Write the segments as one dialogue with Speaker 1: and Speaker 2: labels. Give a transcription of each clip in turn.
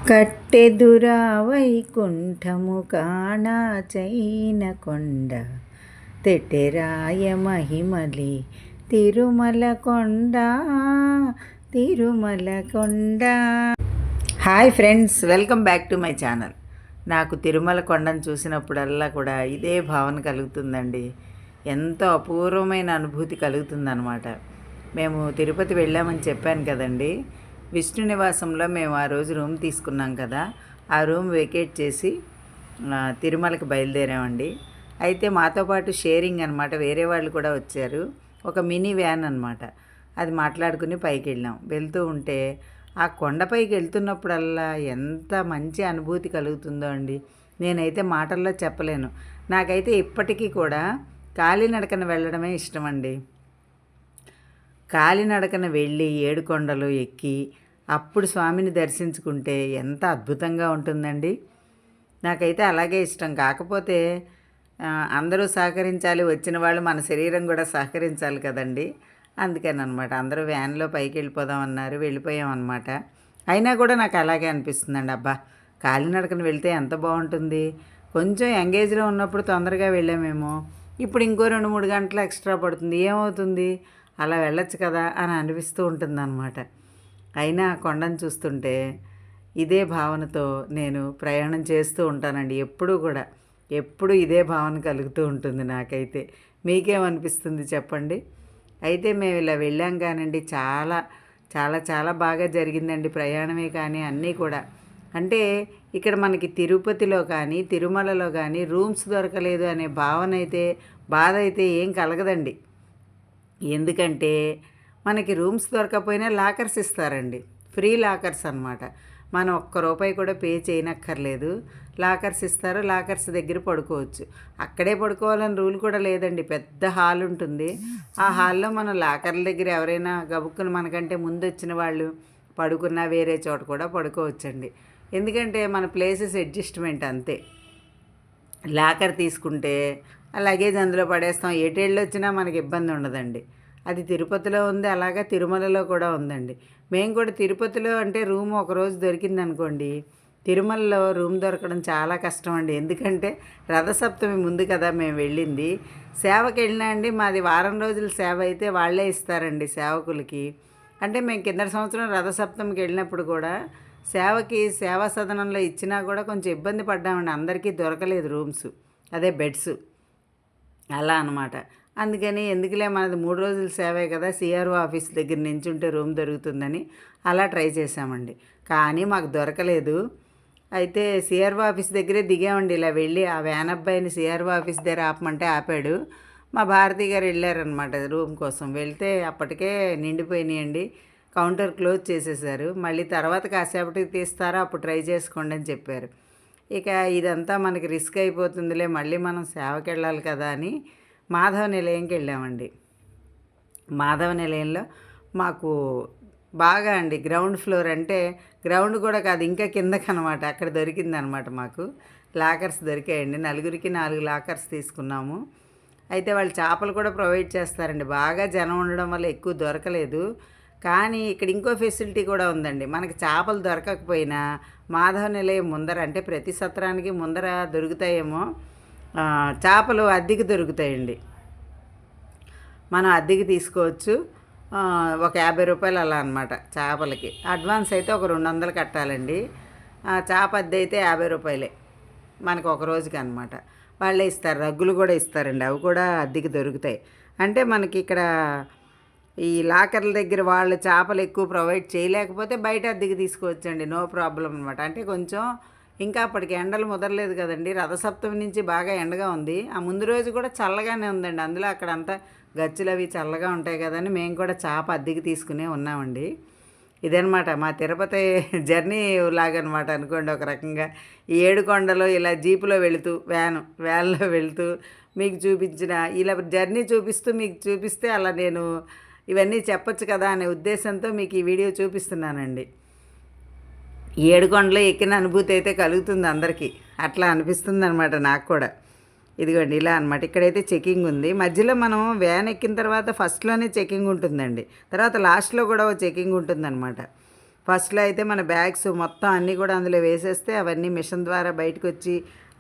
Speaker 1: కట్టెదురా వైకుంఠము కానా చైన కొండ తెటెరాయ మహిమలి తిరుమల కొండ తిరుమల కొండ. Hi friends, welcome back to my channel. నాకు తిరుమల కొండను చూసినప్పుడల్లా కూడా ఇదే భావన కలుగుతుందండి. ఎంతో అపూర్వమైన అనుభూతి కలుగుతుందన్నమాట. మేము తిరుపతి వెళ్ళామని చెప్పాను కదండి. విష్ణు నివాసంలో మేము ఆ రోజు రూమ్ తీసుకున్నాం కదా, ఆ రూమ్ వేకేట్ చేసి తిరుమలకి బయలుదేరామండి. అయితే మాతో పాటు షేరింగ్ అనమాట, వేరే వాళ్ళు కూడా వచ్చారు. ఒక మినీ వ్యాన్ అనమాట. అది మాట్లాడుకుని పైకి వెళ్ళాం. వెళ్తూ ఉంటే ఆ కొండపైకి వెళ్తున్నప్పుడల్లా ఎంత మంచి అనుభూతి కలుగుతుందో అండి, నేనైతే మాటల్లో చెప్పలేను. నాకైతే ఇప్పటికీ కూడా కాలినడకన వెళ్ళడమే ఇష్టం అండి. కాలినడకన వెళ్ళి ఏడుకొండలు ఎక్కి అప్పుడు స్వామిని దర్శించుకుంటే ఎంత అద్భుతంగా ఉంటుందండి. నాకైతే అలాగే ఇష్టం. కాకపోతే అందరూ సహకరించాలి, వచ్చిన వాళ్ళు మన శరీరం కూడా సహకరించాలి కదండి. అందుకని అనమాట అందరూ వ్యాన్లో పైకి వెళ్ళిపోదామన్నారు, వెళ్ళిపోయామన్నమాట. అయినా కూడా నాకు అలాగే అనిపిస్తుందండి, అబ్బా కాలినడకన వెళ్తే ఎంత బాగుంటుంది. కొంచెం ఎంగేజ్లో ఉన్నప్పుడు తొందరగా వెళ్ళామేమో, ఇప్పుడు ఇంకో 2-3 గంటలు ఎక్స్ట్రా పడుతుంది, ఏమవుతుంది, అలా వెళ్ళొచ్చు కదా అని అనిపిస్తూ ఉంటుందన్నమాట. అయినా కొండను చూస్తుంటే ఇదే భావనతో నేను ప్రయాణం చేస్తూ ఉంటానండి. ఎప్పుడు ఇదే భావన కలుగుతూ ఉంటుంది నాకైతే. మీకేమనిపిస్తుంది చెప్పండి. అయితే మేము ఇలా వెళ్ళాం కానండి, చాలా చాలా చాలా బాగా జరిగిందండి ప్రయాణమే కానీ అన్నీ కూడా. అంటే ఇక్కడ మనకి తిరుపతిలో కానీ తిరుమలలో కానీ రూమ్స్ దొరకలేదు అనే బాధ అయితే ఏం కలగదండి. ఎందుకంటే మనకి రూమ్స్ దొరకకపోయినా లాకర్స్ ఇస్తారండి, ఫ్రీ లాకర్స్ అనమాట. మనం ₹1 కూడా పే చేయనక్కర్లేదు. లాకర్స్ ఇస్తారు, లాకర్స్ దగ్గర పడుకోవచ్చు. అక్కడే పడుకోవాలని రూల్ కూడా లేదండి. పెద్ద హాల్ ఉంటుంది. ఆ హాల్లో మనం లాకర్ల దగ్గర ఎవరైనా గబుక్కుని మనకంటే ముందు వచ్చిన వాళ్ళు పడుకున్నా వేరే చోట కూడా పడుకోవచ్చండి. ఎందుకంటే మన ప్లేసెస్ అడ్జస్ట్మెంట్ అంతే. లాకర్ తీసుకుంటే ఆ లగేజ్ అందులో పడేస్తాం, ఎటేళ్ళు వచ్చినా మనకి ఇబ్బంది ఉండదండి. అది తిరుపతిలో ఉంది, అలాగా తిరుమలలో కూడా ఉందండి. మేము కూడా తిరుపతిలో అంటే రూమ్ ఒకరోజు దొరికిందనుకోండి, తిరుమలలో రూమ్ దొరకడం చాలా కష్టం అండి. ఎందుకంటే రథసప్తమి ముందు కదా మేము వెళ్ళింది. సేవకి వెళ్ళినా అండి, మాది వారం రోజుల సేవ అయితే వాళ్ళే ఇస్తారండి సేవకులకి. అంటే మేము కిందటి సంవత్సరం రథసప్తమికి వెళ్ళినప్పుడు కూడా సేవకి సేవా సదనంలో ఇచ్చినా కూడా కొంచెం ఇబ్బంది పడ్డామండి. అందరికీ దొరకలేదు రూమ్స్, అదే బెడ్స్, అలా అనమాట. అందుకని ఎందుకులే మనది 3 రోజుల సేవే కదా, సిఆర్ఓ ఆఫీస్ దగ్గర నించుంటే రూమ్ దొరుకుతుందని అలా ట్రై చేసామండి. కానీ మాకు దొరకలేదు. అయితే సిఆర్ఓ ఆఫీస్ దగ్గరే దిగామండి. ఇలా వెళ్ళి ఆ వ్యాన్ అబ్బాయిని సిఆర్ఓ ఆఫీస్ దగ్గర ఆపమంటే ఆపాడు. మా భారతి గారు వెళ్ళారనమాట రూమ్ కోసం. వెళ్తే అప్పటికే నిండిపోయినాయండి. కౌంటర్ క్లోజ్ చేసేసారు. మళ్ళీ తర్వాత కాసేపటికి తీస్తారా, అప్పుడు ట్రై చేసుకోండి అని చెప్పారు. ఇక ఇదంతా మనకి రిస్క్ అయిపోతుందిలే, మళ్ళీ మనం సేవకి వెళ్ళాలి కదా అని మాధవ నిలయంకి వెళ్ళామండి. మాధవ నిలయంలో మాకు బాగా అండి, గ్రౌండ్ ఫ్లోర్ అంటే గ్రౌండ్ కూడా కాదు, ఇంకా కిందకనమాట, అక్కడ దొరికిందనమాట మాకు. లాకర్స్ దొరికాయండి. 4 లాకర్స్ తీసుకున్నాము. అయితే వాళ్ళు చేపలు కూడా ప్రొవైడ్ చేస్తారండి. బాగా జనం ఉండడం వల్ల ఎక్కువ దొరకలేదు. కానీ ఇక్కడ ఇంకో ఫెసిలిటీ కూడా ఉందండి. మనకి చేపలు దొరకకపోయినా మాధవ నిలయం ముందర, అంటే ప్రతి సత్రానికి ముందర దొరుకుతాయేమో చేపలు అద్దెకి దొరుకుతాయండి. మనం అద్దెకి తీసుకోవచ్చు. ఒక ₹50 అలా అనమాట చేపలకి. అడ్వాన్స్ అయితే ఒక 200 కట్టాలండి. చేప అద్దె అయితే ₹50 మనకు ఒక రోజుకి అనమాట. వాళ్ళే ఇస్తారు. రగ్గులు కూడా ఇస్తారండి, అవి కూడా అద్దెకి దొరుకుతాయి. అంటే మనకి ఇక్కడ ఈ లాకర్ల దగ్గర వాళ్ళు చేపలు ఎక్కువ ప్రొవైడ్ చేయలేకపోతే బయట అద్దెకి తీసుకోవచ్చండి, నో ప్రాబ్లం అనమాట. అంటే కొంచెం ఇంకా అప్పటికి ఎండలు ముదరలేదు కదండి, రథసప్తమి నుంచి బాగా ఎండగా ఉంది. ఆ ముందు రోజు కూడా చల్లగానే ఉందండి. అందులో అక్కడంతా గచ్చులు అవి చల్లగా ఉంటాయి కదని మేము కూడా చేప అద్దెకి తీసుకునే ఉన్నామండి. ఇదనమాట మా తిరుపతి జర్నీ లాగనమాట అనుకోండి ఒక రకంగా. ఈ ఏడుకొండలో ఇలా జీపులో వెళుతూ వ్యాన్లో వెళుతూ మీకు చూపించిన, ఇలా జర్నీ చూపిస్తూ మీకు చూపిస్తే అలా నేను ఇవన్నీ చెప్పొచ్చు కదా అనే ఉద్దేశంతో మీకు ఈ వీడియో చూపిస్తున్నానండి. ఏడుకొండలో ఎక్కిన అనుభూతి అయితే కలుగుతుంది అందరికీ, అట్లా అనిపిస్తుంది అనమాట నాకు కూడా. ఇదిగోండి ఇలా అనమాట. ఇక్కడైతే చెకింగ్ ఉంది. మధ్యలో మనం వ్యాన్ ఎక్కిన తర్వాత ఫస్ట్లోనే చెకింగ్ ఉంటుందండి, తర్వాత లాస్ట్లో కూడా చెకింగ్ ఉంటుందన్నమాట. ఫస్ట్లో అయితే మన బ్యాగ్స్ మొత్తం అన్నీ కూడా అందులో వేసేస్తే అవన్నీ మిషన్ ద్వారా బయటకు వచ్చి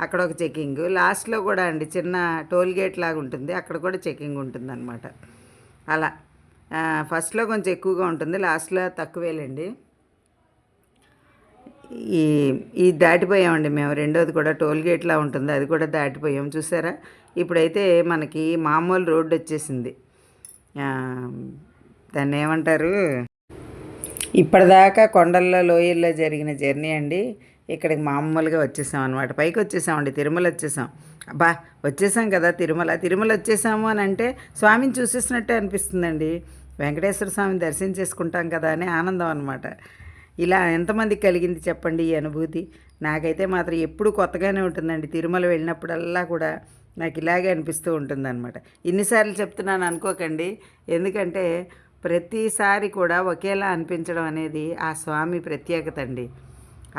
Speaker 1: అక్కడ ఒక చెకింగ్, లాస్ట్లో కూడా అండి చిన్న టోల్ గేట్ లాగా ఉంటుంది, అక్కడ కూడా చెకింగ్ ఉంటుందన్నమాట. అలా ఫస్ట్లో కొంచెం ఎక్కువగా ఉంటుంది, లాస్ట్లో తక్కువేలండి. ఈ ఈ దాటిపోయామండి మేము, రెండోది కూడా టోల్ గేట్లా ఉంటుంది, అది కూడా దాటిపోయాం చూసారా. ఇప్పుడైతే మనకి మామూలు రోడ్డు వచ్చేసింది, దాన్ని ఏమంటారు, ఇప్పటిదాకా కొండల్లో లోయల్లో జరిగిన జర్నీ అండి ఇక్కడికి మామూలుగా వచ్చేసాం అనమాట. పైకి వచ్చేసామండి, తిరుమల వచ్చేసాం. అబ్బా వచ్చేసాం కదా తిరుమల వచ్చేసాము అని అంటే స్వామిని చూసేసినట్టే అనిపిస్తుందండి. వెంకటేశ్వర స్వామిని దర్శించేసుకుంటాం కదా అని ఆనందం అనమాట. ఇలా ఎంతమందికి కలిగింది చెప్పండి ఈ అనుభూతి? నాకైతే మాత్రం ఎప్పుడు కొత్తగానే ఉంటుందండి. తిరుమల వెళ్ళినప్పుడల్లా కూడా నాకు ఇలాగే అనిపిస్తూ ఉంటుందన్నమాట. ఇన్నిసార్లు చెప్తున్నాను అనుకోకండి, ఎందుకంటే ప్రతిసారి కూడా ఒకేలా అనిపించడం అనేది ఆ స్వామి ప్రత్యేకత అండి.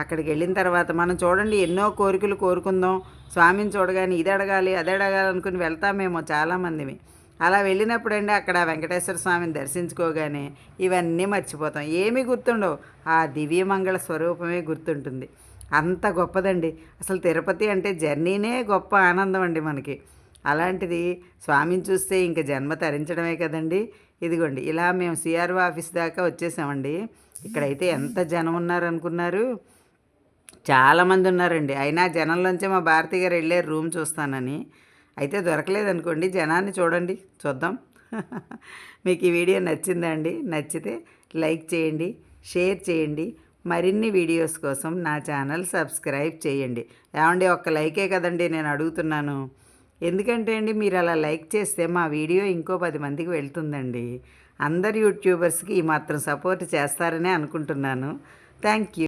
Speaker 1: అక్కడికి వెళ్ళిన తర్వాత మనం చూడండి, ఎన్నో కోరికలు కోరుకుందాం, స్వామిని చూడగానే ఇది అడగాలి అది అడగాలి అనుకుని వెళ్తామేమో చాలామందిమి. అలా వెళ్ళినప్పుడండి అక్కడ వెంకటేశ్వర స్వామిని దర్శించుకోగానే ఇవన్నీ మర్చిపోతాం, ఏమీ గుర్తుండవు, ఆ దివ్యమంగళ స్వరూపమే గుర్తుంటుంది. అంత గొప్పదండి అసలు తిరుపతి అంటే. జర్నీనే గొప్ప ఆనందం అండి మనకి. అలాంటిది స్వామిని చూస్తే ఇంక జన్మ తరించడమే కదండి. ఇదిగోండి ఇలా మేము సిఆర్ఓ ఆఫీస్ దాకా వచ్చేసామండి. ఇక్కడైతే ఎంత జనం ఉన్నారనుకున్నారు, చాలామంది ఉన్నారండి. అయినా జనంలోంచే మా భారతి గారు వెళ్ళారు రూమ్ చూస్తానని. అయితే దొరకలేదనుకోండి, జనాన్ని చూడండి, చూద్దాం. మీకు ఈ వీడియో నచ్చిందా అండి? నచ్చితే లైక్ చేయండి, షేర్ చేయండి. మరిన్ని వీడియోస్ కోసం నా ఛానల్ సబ్స్క్రైబ్ చేయండి. ఏమండి ఒక్క లైకే కదండి నేను అడుగుతున్నాను. ఎందుకంటే అండి మీరు అలా లైక్ చేస్తే మా వీడియో ఇంకో 10 మందికి వెళ్తుందండి. అందరు యూట్యూబర్స్కి ఈ మాత్రం సపోర్ట్ చేస్తారనే అనుకుంటున్నాను. Thank you.